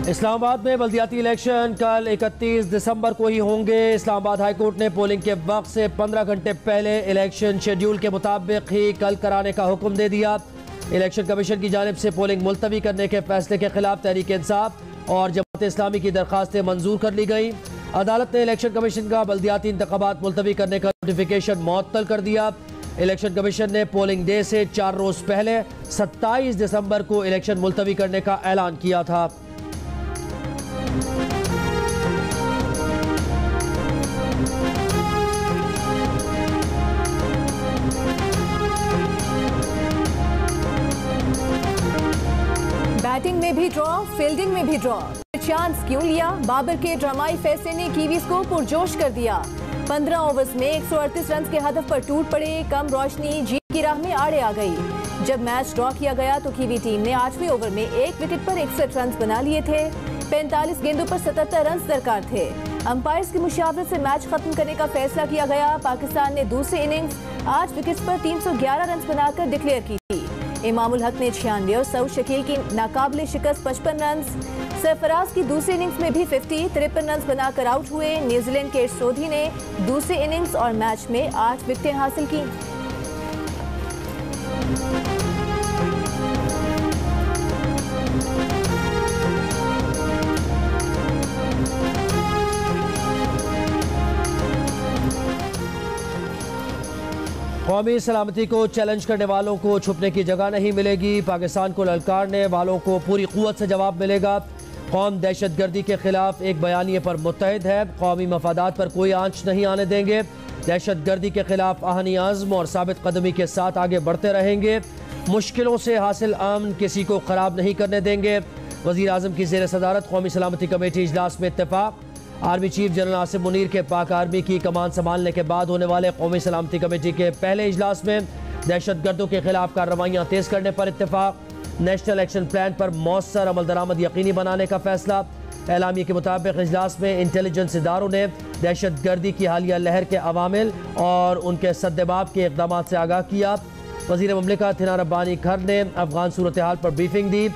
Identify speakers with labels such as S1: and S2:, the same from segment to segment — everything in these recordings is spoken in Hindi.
S1: इस्लामाबाद में बल्दियाती इलेक्शन कल 31 दिसंबर को ही होंगे। इस्लामाबाद हाई कोर्ट ने पोलिंग के वक्त से 15 घंटे पहले इलेक्शन शेड्यूल के मुताबिक ही कल कराने का हुक्म दे दिया। इलेक्शन कमीशन की जानिब से पोलिंग मुलतवी करने के फैसले के खिलाफ तहरीक इंसाफ और जमात इस्लामी की दरखास्तें मंजूर कर ली गई। अदालत ने इलेक्शन कमीशन का बल्दियाती इंतखाबात मुलतवी करने का नोटिफिकेशन मुअत्तल कर दिया। इलेक्शन कमीशन ने पोलिंग डे से 4 रोज पहले 27 दिसंबर को इलेक्शन मुलतवी करने का ऐलान किया था।
S2: बैटिंग में भी ड्रॉ, फील्डिंग में भी ड्रॉ। चांस क्यों लिया? बाबर के ड्रामाई फैसले ने कीवीज को पुरजोश कर दिया। 15 ओवर्स में 138 रन के हदफ पर टूट पड़े। कम रोशनी जीत की राह में आड़े आ गई। जब मैच ड्रॉ किया गया तो कीवी टीम ने 8वें ओवर में 1 विकेट पर 61 रन बना लिए थे। 45 गेंदों पर 77 रन दरकार थे। अंपायर्स की मुशावरत से मैच खत्म करने का फैसला किया गया। पाकिस्तान ने दूसरी इनिंग्स 8 विकेट पर 311 रन बनाकर डिक्लेयर की थी। इमामुल हक ने 96 और सऊद शकील की नाकाबिले शिकस्त 55 रन। सरफराज की दूसरी इनिंग्स में भी 53 रन बनाकर आउट हुए। न्यूजीलैंड के सोधी ने दूसरी इनिंग्स और मैच में 8 विकेटें हासिल की।
S1: कौमी सलामती को चैलेंज करने वालों को छुपने की जगह नहीं मिलेगी। पाकिस्तान को ललकारने वालों को पूरी कुव्वत से जवाब मिलेगा। कौम दहशत गर्दी के खिलाफ एक बयानिए पर मुत्तहिद है। कौमी मफादात पर कोई आंच नहीं आने देंगे। दहशत गर्दी के खिलाफ आहनी आज़्म और साबित कदमी के साथ आगे बढ़ते रहेंगे। मुश्किलों से हासिल अमन किसी को ख़राब नहीं करने देंगे। वज़ीर आज़म की ज़ेर सदारत कौमी सलामती कमेटी इजलास में इत्तेफाक। Army chief general Asim Munir के पाक आर्मी की कमान संभालने के बाद होने वाले कौमी सलामती कमेटी के पहले इजलास में दहशत गर्दों के खिलाफ कार्रवाइयाँ तेज़ करने पर इत्तेफाक। नेशनल एक्शन प्लान पर मौसर अमल दरामद यकीनी बनाने का फैसला। एलामी के मुताबिक इजलास में इंटेलिजेंस इदारों ने दहशत गर्दी की हालिया लहर के अवामिल और उनके सद्देबाब के इक़दाम से आगाह किया। वज़ीर ममलिकत हिना रब्बानी खर ने अफगान सूरत हाल पर ब्रीफिंग दी।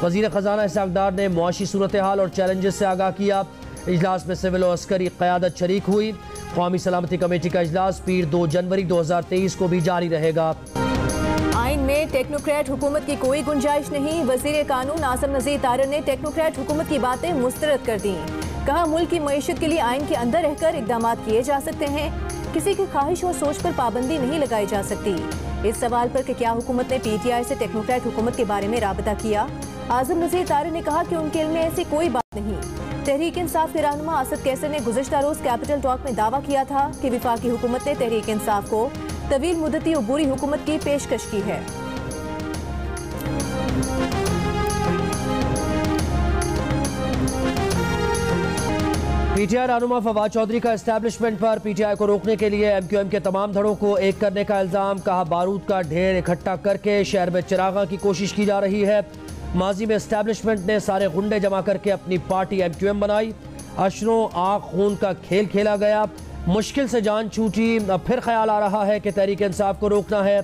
S1: वज़ीर ख़जाना इसहाक़ डार ने मुआशी सूरत हाल और चैलेंजेस से आगाह किया। इजलास में सिविल और अस्करी क़यादत शरीक हुई। कौमी सलामती कमेटी का इजलास पीर 2 जनवरी 2023 को भी जारी रहेगा।
S2: आइन में टेक्नोक्रेट हुकूमत की कोई गुंजाइश नहीं। वज़ीर कानून आसिम नज़ीर तारिर ने टेक्नोक्रेट हुकूमत की बातें मुस्तरद कर दी। कहा मुल्क की मईशत के लिए आइन के अंदर रहकर इक़दाम किए जा सकते हैं। किसी की ख्वाहिश और सोच पर पाबंदी नहीं लगाई जा सकती। इस सवाल पर कि क्या हुकूमत ने PTI से टेक्नोक्रेट हुकूमत के बारे में राबता किया, आसिम नज़ीर तारिर ने कहा कि उनके इल्म में ऐसी कोई बात नहीं। तहरीक इंसाफ के रहनुमा असद कैसर ने गुज़श्ता रोज कैपिटल टॉक में दावा किया था कि वफाकी हुकूमत ने तहरीक इंसाफ को तवील मुद्दती अबूरी हुकूमत की पेशकश की है।
S1: PTI रहनुमा फवाद चौधरी का एस्टैब्लिशमेंट पर PTI को रोकने के लिए MQM के तमाम धड़ों को एक करने का इल्ज़ाम। कहा बारूद का ढेर इकट्ठा करके शहर में चिरागा की कोशिश की जा रही है। माजी में एस्टैब्लिशमेंट ने सारे गुंडे जमा करके अपनी पार्टी MQM बनाई। अशरों आग खून का खेल खेला गया। मुश्किल से जान छूटी। अब फिर ख्याल आ रहा है कि तहरीक इंसाफ को रोकना है।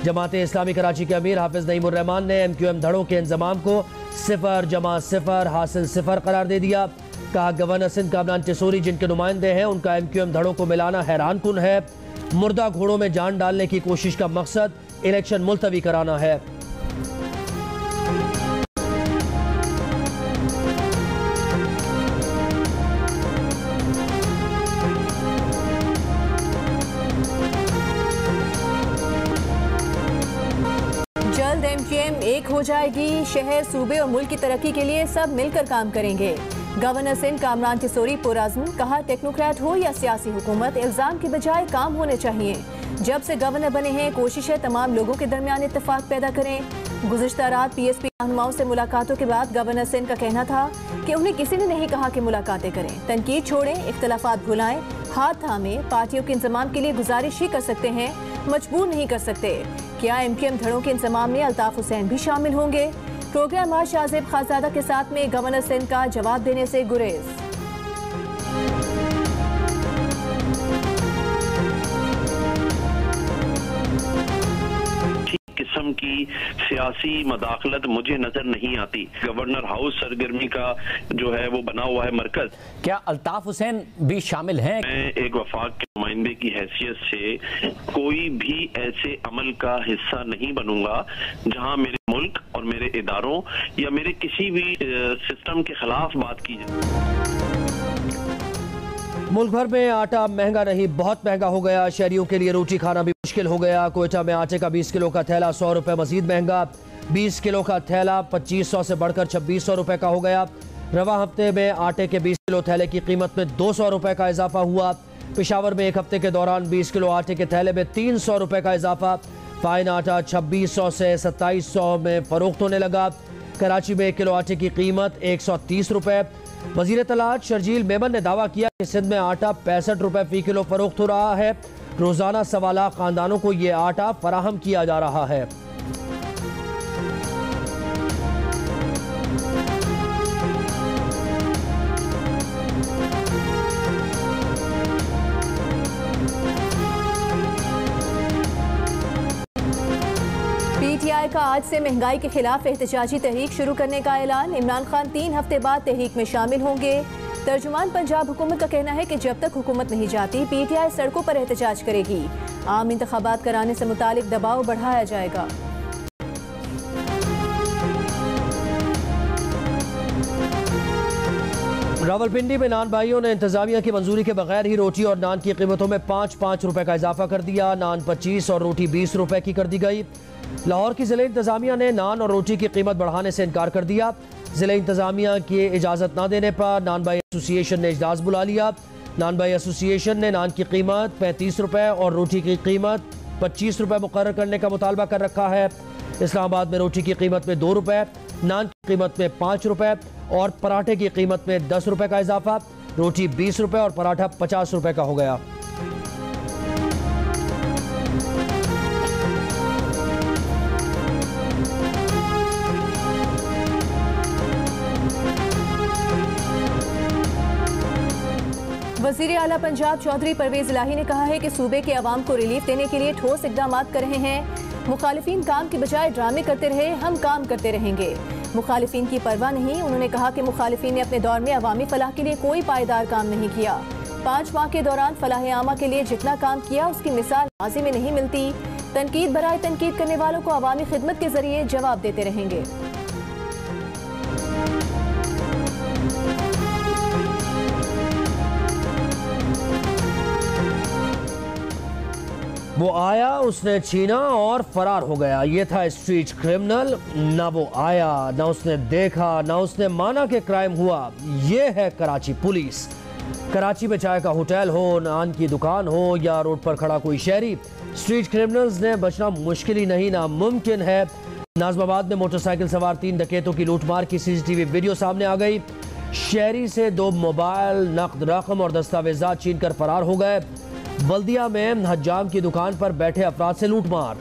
S1: जमात इस्लामी कराची के अमीर हाफिज नईमुर रहमान ने MQM धड़ों के इंजमाम को 0 जमा 0 हासिल 0 करार दे दिया। कहा गवर्नर सिंध कामरान टिसोरी जिनके नुमाइंदे हैं उनका MQM धड़ों को मिलाना हैरान कुन है। मुर्दा घोड़ों में जान डालने की कोशिश का मकसद इलेक्शन मुलतवी कराना है।
S2: MQM एक हो जाएगी। शहर, सूबे और मुल्क की तरक्की के लिए सब मिलकर काम करेंगे। गवर्नर सिंध कामरान टिसोरी पुरअज़्म। कहा टेक्नोक्रेट हो या सियासी हुकूमत, इल्ज़ाम के बजाय काम होने चाहिए। जब से गवर्नर बने हैं कोशिश है तमाम लोगों के दरमियान इत्तेफाक पैदा करें। गुज़श्ता रात PSP रहनुमाओं से मुलाकातों के बाद गवर्नर सिंध का कहना था कि उन्हें किसी ने नहीं कहा कि मुलाकातें करें। तनकीद छोड़ें, इख्तलाफात भुलाएं, हाथ थामें। पार्टियों के इंतजाम के लिए गुजारिश ही कर सकते हैं, मजबूर नहीं कर सकते। क्या MQM धड़ों के इंतजाम में अल्ताफ हुसैन भी शामिल होंगे? प्रोग्राम आज शाहजेब खानजादा के साथ में गवर्नर सिंध का जवाब देने से गुरेज।
S3: किस्म की सियासी मदाखलत मुझे नजर नहीं आती। गवर्नर हाउस सरगर्मी का जो है वो बना हुआ है मरकज। क्या अल्ताफ हुसैन भी शामिल हैं? मैं एक वफाक के नुमाइंदे की हैसियत से कोई भी ऐसे अमल का हिस्सा नहीं बनूंगा जहां मेरे मुल्क और मेरे इदारों या मेरे किसी भी सिस्टम के खिलाफ बात की जाए।
S1: मुल्क भर में आटा महंगा नहीं, बहुत महंगा हो गया। शहरियों के लिए रोटी खाना भी मुश्किल हो गया। कोयटा में आटे का 20 किलो का थैला 100 रुपए मजीद महंगा। 20 किलो का थैला 2500 से बढ़कर 2600 रुपए का हो गया। रवा हफ्ते में आटे के 20 किलो थैले की कीमत में 200 रुपए का इजाफा हुआ। पेशावर में एक हफ्ते के दौरान 20 किलो आटे के थैले में 300 रुपए का इजाफा। फाइन आटा 2600 से 2700 में फरोख्त होने लगा। कराची में 1 किलो आटे की कीमत 130 रुपए। वजीर तलात शर्जील मेमन ने दावा किया कि सिंध में आटा 65 रुपए फी किलो फरोख्त हो रहा है। रोजाना 1.25 लाख खानदानों को ये आटा फराहम किया जा रहा है।
S2: PTI का आज से महंगाई के खिलाफ एहतजाजी तहरीक शुरू करने का ऐलान। इमरान खान 3 हफ्ते बाद तहरीक में शामिल होंगे। तर्जुमान पंजाब हुकूमत का कहना है कि जब तक हुकूमत नहीं जाती PTI सड़कों पर एहतजाज करेगी। आम इंतखाबात कराने से मुतालिक दबाव बढ़ाया जाएगा।
S1: रावलपिंडी में नान भाइयों ने इंतजामिया की मंजूरी के बगैर ही रोटी और नान की कीमतों में 5-5 रुपए का इजाफा कर दिया। नान 25 और रोटी 20 रुपए की कर दी गई। लाहौर की जिले इंतजामिया ने नान और रोटी की कीमत बढ़ाने से इनकार कर दिया। जिले इंतजामिया की इजाज़त न देने पर नान भाई एसोसिएशन ने इजलास बुला लिया। नान भाई एसोसिएशन ने नान की कीमत 35 रुपए और रोटी की कीमत 25 रुपए मुकर्रर करने का मुतालबा कर रखा है। इस्लामाबाद में रोटी की कीमत में 2 रुपए, नान की कीमत में 5 रुपए और पराठे की कीमत में 10 रुपए का इजाफा। रोटी 20 रुपए और पराठा 50 रुपए का हो गया।
S2: वजीर आला पंजाब चौधरी परवेज इलाही ने कहा है कि सूबे के अवाम को रिलीफ देने के लिए ठोस इकदाम कर रहे हैं। मुखालिफिन काम की बजाय ड्रामे करते रहे, हम काम करते रहेंगे। मुखालिफिन की परवाह नहीं। उन्होंने कहा कि मुखालिफिन ने अपने दौर में अवामी फलाह के लिए कोई पायदार काम नहीं किया। 5 माह के दौरान फलाह आमा के लिए जितना काम किया उसकी मिसाल माजी में नहीं मिलती। तनकीद बराए तनकीद करने वालों को अवामी खिदमत के जरिए जवाब देते रहेंगे।
S1: वो आया, उसने छीना और फरार हो गया। ये था स्ट्रीट क्रिमिनल। ना वो आया, ना उसने देखा, ना उसने माना कि क्राइम हुआ। ये है कराची पुलिस। कराची में चाय का होटल हो, नान की दुकान हो या रोड पर खड़ा कोई शहरी, स्ट्रीट क्रिमिनल्स ने बचना मुश्किल ही नहीं नामुमकिन है। नाजमाबाद में मोटरसाइकिल सवार 3 डकैतों की लूटमार की CCTV वीडियो सामने आ गई। शहरी से 2 मोबाइल, नकद रकम और दस्तावेजात छीन कर फरार हो गए। बल्दिया में हज्जाम की दुकान पर बैठे अफराद से लूटमार।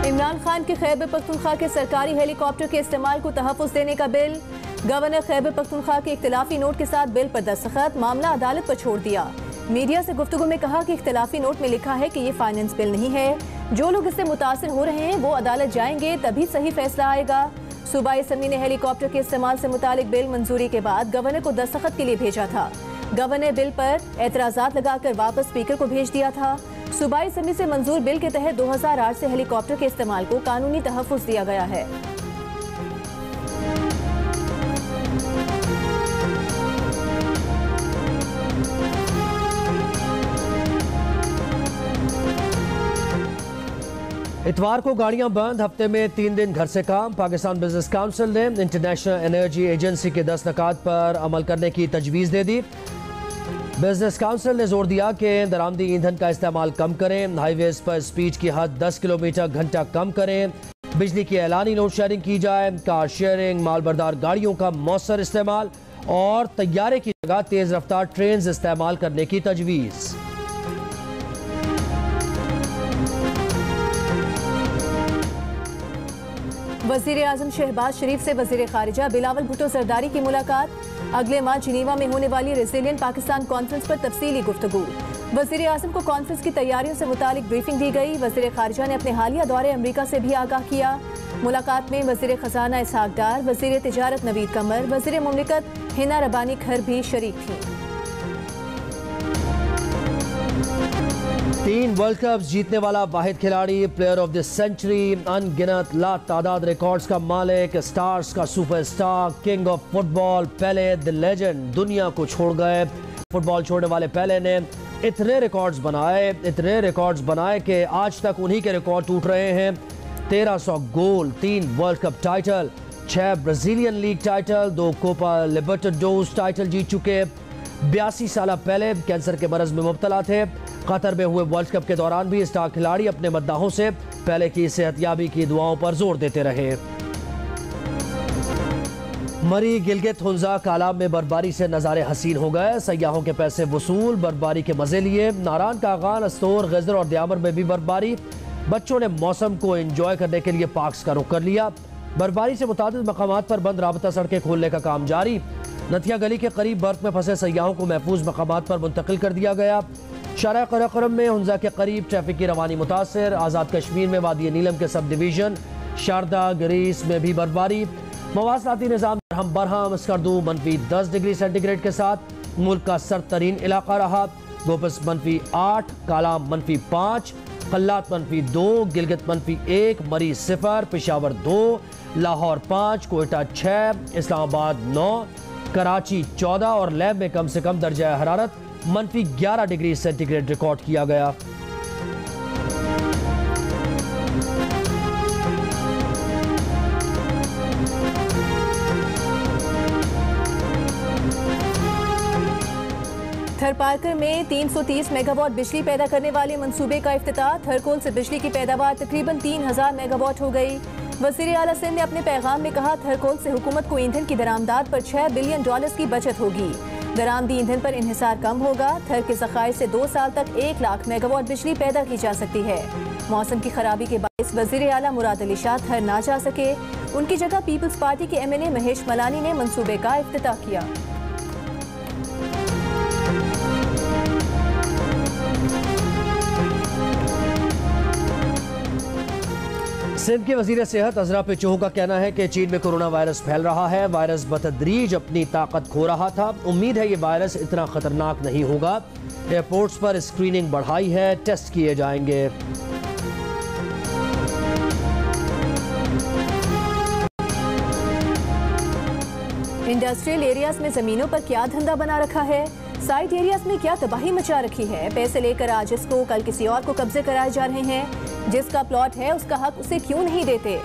S2: इमरान खान के खैबर पख्तूनख्वा के सरकारी हेलीकॉप्टर के इस्तेमाल को तहफ़्फ़ुज़ देने का बिल। गवर्नर खैबर पख्तूनख्वा के इख्तिलाफी नोट के साथ बिल पर दस्तखत। मामला अदालत पर छोड़ दिया। मीडिया से गुफ्तगू में कहा कि इख्तिलाफी नोट में लिखा है कि ये फाइनेंस बिल नहीं है। जो लोग इससे मुतासिर हो रहे हैं वो अदालत जाएंगे, तभी सही फैसला आएगा। सूबाई असम्बली ने हेलीकॉप्टर के इस्तेमाल से मुतालिक बिल मंजूरी के बाद गवर्नर को दस्तखत के लिए भेजा था। गवर्नर बिल पर एतराज़ात लगाकर वापस स्पीकर को भेज दिया था। सूबाई असम्बली से मंजूर बिल के तहत 2008 से हेलीकॉप्टर के इस्तेमाल को कानूनी तहफ़्फ़ुज़ दिया गया है।
S1: इतवार को गाड़ियां बंद, हफ्ते में 3 दिन घर से काम। पाकिस्तान बिजनेस काउंसिल ने इंटरनेशनल एनर्जी एजेंसी के 10 नुकात पर अमल करने की तजवीज़ दे दी। बिजनेस काउंसिल ने जोर दिया कि दरामदी ईंधन का इस्तेमाल कम करें, हाईवेज पर स्पीड की हद 10 किलोमीटर घंटा कम करें, बिजली की एलानी लोड शेयरिंग की जाए, कार शेयरिंग, मालबरदार गाड़ियों का मौसर इस्तेमाल और तैयारे की जगह तेज रफ्तार ट्रेन इस्तेमाल करने की तजवीज़।
S2: वज़ीर आज़म शहबाज शरीफ से वज़ीर ख़ारिजा बिलावल भुट्टो ज़रदारी की मुलाकात। अगले माह जिनीवा में होने वाली रेसिलिएंट पाकिस्तान कॉन्फ्रेंस पर तफसीली गुफ्तगू। वज़ीर आज़म को कॉन्फ्रेंस की तैयारियों से मुतालिक ब्रीफिंग दी गई। वज़ीर खारिजा ने अपने हालिया दौरे अमरीका से भी आगाह किया। मुलाकात में वज़ीर खजाना इसहाक डार, वज़ीर तिजारत नवीद कमर, वज़ीर मुमलिकत हिना रबानी खर भी शरीक थी।
S1: 3 वर्ल्ड कप जीतने वाला वाहिद खिलाड़ी, प्लेयर ऑफ द सेंचुरी, अनगिनत ला तादाद रिकॉर्ड्स का मालिक, स्टार्स का superstar, king of football Pele the legend दुनिया को छोड़ गए। फुटबॉल छोड़ने वाले पेले ने इतने रिकॉर्ड्स बनाए कि आज तक उन्हीं के रिकॉर्ड टूट रहे हैं। 1300 goal, 3 world cup title, 6 Brazilian league title, 2 Copa Libertadores title जीत चुके। 82 साल पहले कैंसर के मरज में मुब्तला थे। कतर में हुए वर्ल्ड कप के दौरान भी स्टार खिलाड़ी अपने मद्दाहों से पहले की सेहतयाबी की दुआओं पर जोर देते रहे। मरी गिलगित हुंजा कालाब में बर्फबारी से नज़ारे हसीन हो गए। सयाहों के पैसे वसूल, बर्फबारी के मजे लिए। नारान, कागान, अस्तोर, गजर और दियामर में भी बर्फबारी। बच्चों ने मौसम को एंजॉय करने के लिए पार्क्स का रुख कर लिया। बर्फबारी से मुतादिद मकामात पर बंद राबता सड़कें खोलने का काम जारी। नथिया गली के करीब बर्फ में फंसे सयाहों को महफूज मकामात पर मुंतकिल कर दिया गया। शारा कराकरम में हुंजा के करीब ट्रैफिक की रवानी मुतासर। आज़ाद कश्मीर में वादी नीलम के सब डिवीजन, शारदा ग्रीस में भी बर्फबारी। मवासलाती निज़ाम बरहम स्कर्दू -10 डिग्री सेंटीग्रेड के साथ मुल्क का सर्द इलाका रहा। गोपस -8, कालाम -5, कल्लात -2, गिलगित -1, मरी 0, पेशावर 2, लाहौर 5, कोयटा 6, इस्लामाबाद 9, कराची 14 और लैब में कम से कम दर्जा हरारत -11 डिग्री सेंटीग्रेड रिकॉर्ड किया गया।
S2: थरपारकर में 330 मेगावाट बिजली पैदा करने वाले मंसूबे का इफ्तिताह। थरकोल से बिजली की पैदावार तकरीबन 3000 मेगावाट हो गई। वज़ीर आला सिंध ने अपने पैगाम में कहा, थरकोल से हुकूमत को ईंधन की दरामदाद पर $6 बिलियन की बचत होगी। दरामदी ईंधन पर इन्हिसार कम होगा। थर के ज़खायर से 2 साल तक 1 लाख मेगावाट बिजली पैदा की जा सकती है। मौसम की खराबी के बायस वज़ीर आला मुराद अली शाह थर ना जा सके। उनकी जगह पीपल्स पार्टी के MNA महेश मलानी ने मंसूबे का इफ्तिताह किया।
S1: सिंध के वजीर सेहत अजरा पेचोह का कहना है कि चीन में कोरोना वायरस फैल रहा है। वायरस बतदरीज अपनी ताकत खो रहा था। उम्मीद है ये वायरस इतना खतरनाक नहीं होगा। एयरपोर्ट्स पर स्क्रीनिंग बढ़ाई है, टेस्ट किए जाएंगे।
S2: इंडस्ट्रियल एरियाज में जमीनों पर क्या धंधा बना रखा है? साइट एरियाज में क्या तबाही मचा रखी है? पैसे लेकर आज इसको कल किसी और को कब्जे कराए जा रहे हैं। जिसका प्लॉट है उसका हक उसे क्यों नहीं देते?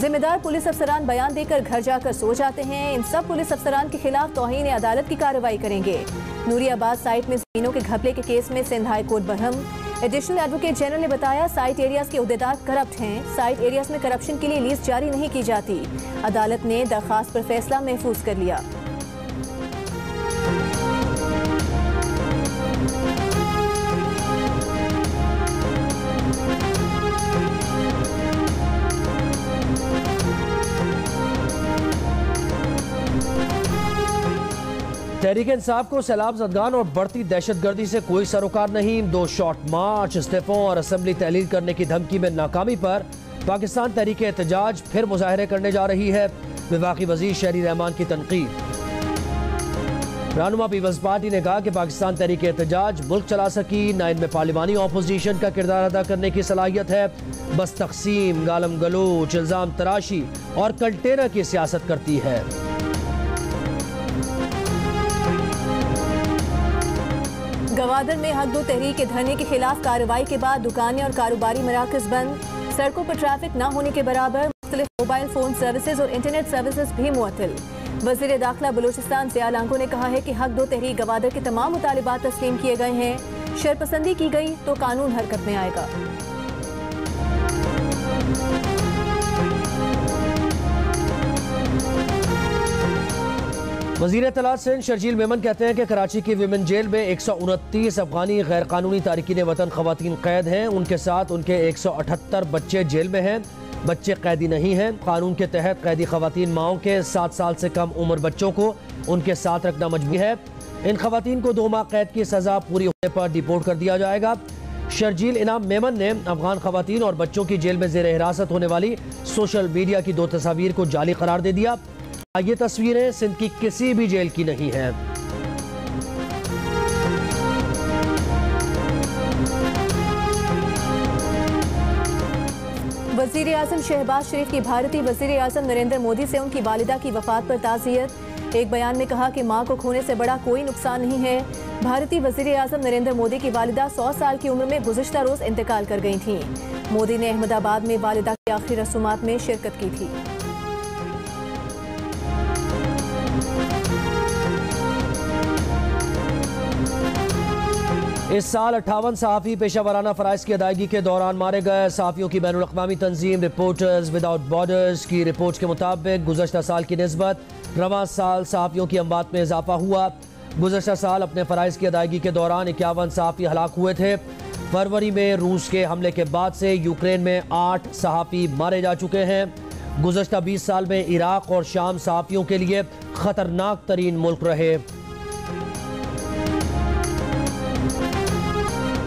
S2: जिम्मेदार पुलिस अफसरान बयान देकर घर जाकर सो जाते हैं। इन सब पुलिस अफसरान के खिलाफ तौहीन अदालत की कार्रवाई करेंगे। नूरियाबाद साइट में जमीनों के घपले के केस में Sindh high court Barham. Additional advocate general ने बताया, साइट एरियाज के उहदेदार करप्ट हैं। साइट एरियाज में करप्शन के लिए लीज जारी नहीं की जाती। अदालत ने दरखास्त पर फैसला महफूज कर लिया।
S1: तहरीक इंसाफ को सैलाब ज़दगान और बढ़ती दहशतगर्दी से कोई सरोकार नहीं। 2 शॉर्ट मार्च, इस्तीफों और असम्बली तहलील करने की धमकी में नाकामी पर पाकिस्तान तहरीक एहतजाज फिर मुजाहरे करने जा रही है। वफाकी वज़ीर शहरी रहमान की तनकीद। रहनुमा पीपल्स पार्टी ने कहा कि पाकिस्तान तहरीक एहतजाज मुल्क चला सकी ना इनमें पार्लिमानी अपोजिशन का किरदार अदा करने की सलाहियत है। बस तकसीम, गालम गलोच, इल्ज़ाम तराशी और कंटेनर की सियासत करती है।
S2: गवादर में हक दो तहरीक के धरने के खिलाफ कार्रवाई के बाद दुकानें और कारोबारी मराकज़ बंद। सड़कों पर ट्रैफिक न होने के बराबर मुख्तलिफ मोबाइल फ़ोन सर्विसेज और इंटरनेट सर्विसेज भी मुअत्तल। वज़ीर दाखिला बलूचिस्तान ज़िया लांगो ने कहा है कि हक दो तहरीक गवादर के तमाम मुतालिबात तस्लीम किए गए हैं। शरपसंदी की गई तो कानून हरकत में आएगा।
S1: वज़ीर इत्तलात सिंध शर्जील मेमन कहते हैं कि कराची की विमेन जेल में 129 अफगानी गैर कानूनी तारिकीन वतन ख़वातीन कैद हैं। उनके साथ उनके 178 बच्चे जेल में हैं। बच्चे कैदी नहीं हैं। कानून के तहत कैदी खवातीन माओं के 7 साल से कम उम्र बच्चों को उनके साथ रखना मजबूरी है। इन खवातीन को 2 माह कैद की सजा पूरी होने पर डिपोर्ट कर दिया जाएगा। शर्जील इनाम मेमन ने अफगान खवातीन और बच्चों की जेल में जेर हिरासत होने वाली सोशल मीडिया की 2 तस्वीर को जाली करार दे दिया। ये तस्वीरें सिंध की किसी भी जेल की नहीं हैं।
S2: वज़ीर आज़म शहबाज शरीफ की भारतीय वज़ीर आज़म नरेंद्र मोदी से उनकी वालिदा की वफात पर ताज़ियत। एक बयान में कहा कि मां को खोने से बड़ा कोई नुकसान नहीं है। भारतीय वज़ीर आज़म नरेंद्र मोदी की वालिदा 100 साल की उम्र में गुज़िश्ता रोज़ इंतकाल कर गई थीं। मोदी ने अहमदाबाद में वालिदा की आखिरी रसूमात में शिरकत की थी।
S1: इस साल 58 सहाफ़ी पेशा वराना फ़राइज़ की अदायगी के दौरान मारे गए। सहाफ़ियों की बैनुल अक़वामी तंजीम रिपोर्टर्स विदाउट बॉर्डर्स की रिपोर्ट के मुताबिक गुज़श्ता साल की निस्बत रवां साल सहाफ़ियों की अमवात में इजाफा हुआ। गुज़श्ता साल अपने फ़राइज़ की अदायगी के दौरान 51 सहाफ़ी हलाक हुए थे। फरवरी में रूस के हमले के बाद से यूक्रेन में 8 सहाफ़ी मारे जा चुके हैं। गुज़श्ता 20 साल में इराक़ और शाम सहाफ़ियों के लिए ख़तरनाक तरीन मुल्क रहे।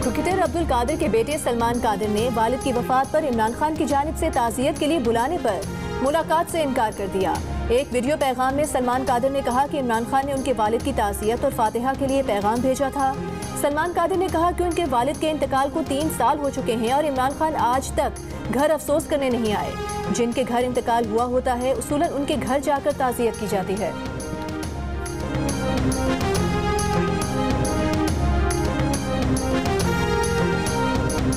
S2: क्रिकेटर अब्दुल कादिर के बेटे सलमान कादिर ने वालिद की वफात पर इमरान खान की जानिब से ताज़ियत के लिए बुलाने पर मुलाकात से इनकार कर दिया। एक वीडियो पैगाम में सलमान कादिर ने कहा कि इमरान खान ने उनके वालिद की ताज़ियत और फातिहा के लिए पैगाम भेजा था। सलमान कादिर ने कहा कि उनके वालिद के इंतकाल को 3 साल हो चुके हैं और इमरान खान आज तक घर अफसोस करने नहीं आए। जिनके घर इंतकाल हुआ होता है उसूलन उनके घर जाकर ताज़ियत की जाती है।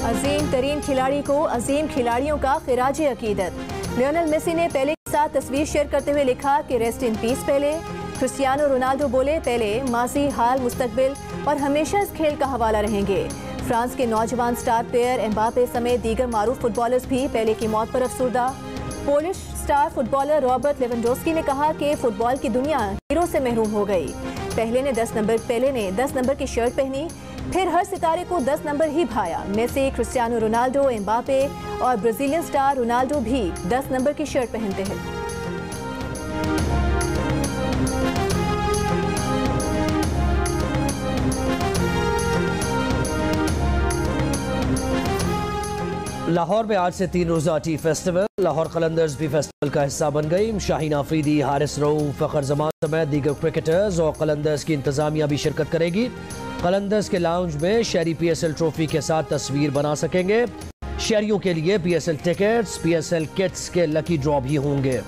S2: अजीम तरीन खिलाड़ी को अजीम खिलाड़ियों का खिराज अकीदत। लियोनेल मेसी ने पहले के साथ तस्वीर शेयर करते हुए लिखा कि रेस्ट इन पीस पहले। क्रिस्टियानो रोनाल्डो बोले पहले, माजी, हाल, मुस्तकबिल और हमेशा इस खेल का हवाला रहेंगे। फ्रांस के नौजवान स्टार प्लेयर एम्बापे समेत दीगर मारूफ फुटबॉलर्स भी पहले की मौत पर अफसुर्दा। Polish star footballer Robert Lewandowski ने कहा कि फुटबॉल की दुनिया हीरो से महरूम हो गई। पहले ने 10 नंबर की शर्ट पहनी, फिर हर सितारे को 10 नंबर ही भाया। मेसी, क्रिस्टियानो रोनाल्डो, एम्बापे और ब्राजीलियन स्टार रोनाल्डो भी 10 नंबर की शर्ट पहनते हैं।
S1: लाहौर में आज से 3 रोज़ा टी फेस्टिवल। लाहौर कलंदर्स भी फेस्टिवल का हिस्सा बन गई। शाहीन आफरीदी, हारिस रऊफ, फ़खर जमान समेत दीगर क्रिकेटर्स और कलंदर्स की इंतजामिया भी शिरकत करेगी। कलंदर्स के लाउंज में शहरी PSL ट्रॉफी के साथ तस्वीर बना सकेंगे। शहरियों के लिए PSL टिकट्स, PSL किट्स के लकी ड्रॉ भी होंगे।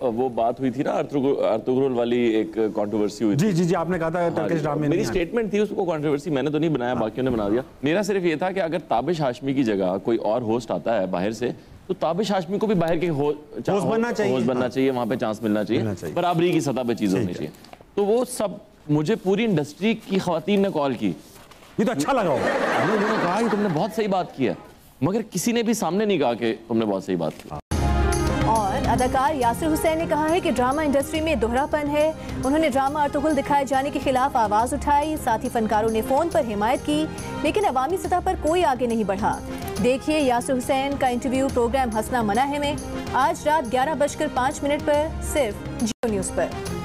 S4: वो बात हुई थी ना अर्तुगरुल वाली, एक कंट्रोवर्सी हुई थी।
S5: जी आपने कहा था टर्किश ड्रामा में।
S4: मेरी स्टेटमेंट थी, उसको कंट्रोवर्सी मैंने तो नहीं बनाया, बाकियों ने बना दिया। मेरा सिर्फ ये था कि अगर ताबिश हाशमी की जगह कोई और होस्ट आता है बाहर से, तो ताबिश हाशमी को भी बाहर के होस्ट बनना चाहिए, वहाँ पे चांस मिलना चाहिए, बराबरी की सतह पे चीज़ होनी चाहिए। तो वो सब मुझे पूरी इंडस्ट्री की खवातीन ने कॉल की,
S5: ये तो अच्छा लगा।
S4: उन्होंने कहा कि तुमने बहुत सही बात की है, मगर किसी ने भी सामने नहीं कहा कि तुमने बहुत सही बात की।
S2: और अदाकार यासिर हुसैन ने कहा है कि ड्रामा इंडस्ट्री में दोहरापन है। उन्होंने ड्रामा अर्तुगरुल दिखाए जाने के खिलाफ आवाज़ उठाई। साथ ही फनकारों ने फ़ोन पर हिमायत की, लेकिन अवामी सतह पर कोई आगे नहीं बढ़ा। देखिए यासिर हुसैन का इंटरव्यू प्रोग्राम हंसना मना है में आज रात 11:05 पर सिर्फ जियो न्यूज़ पर।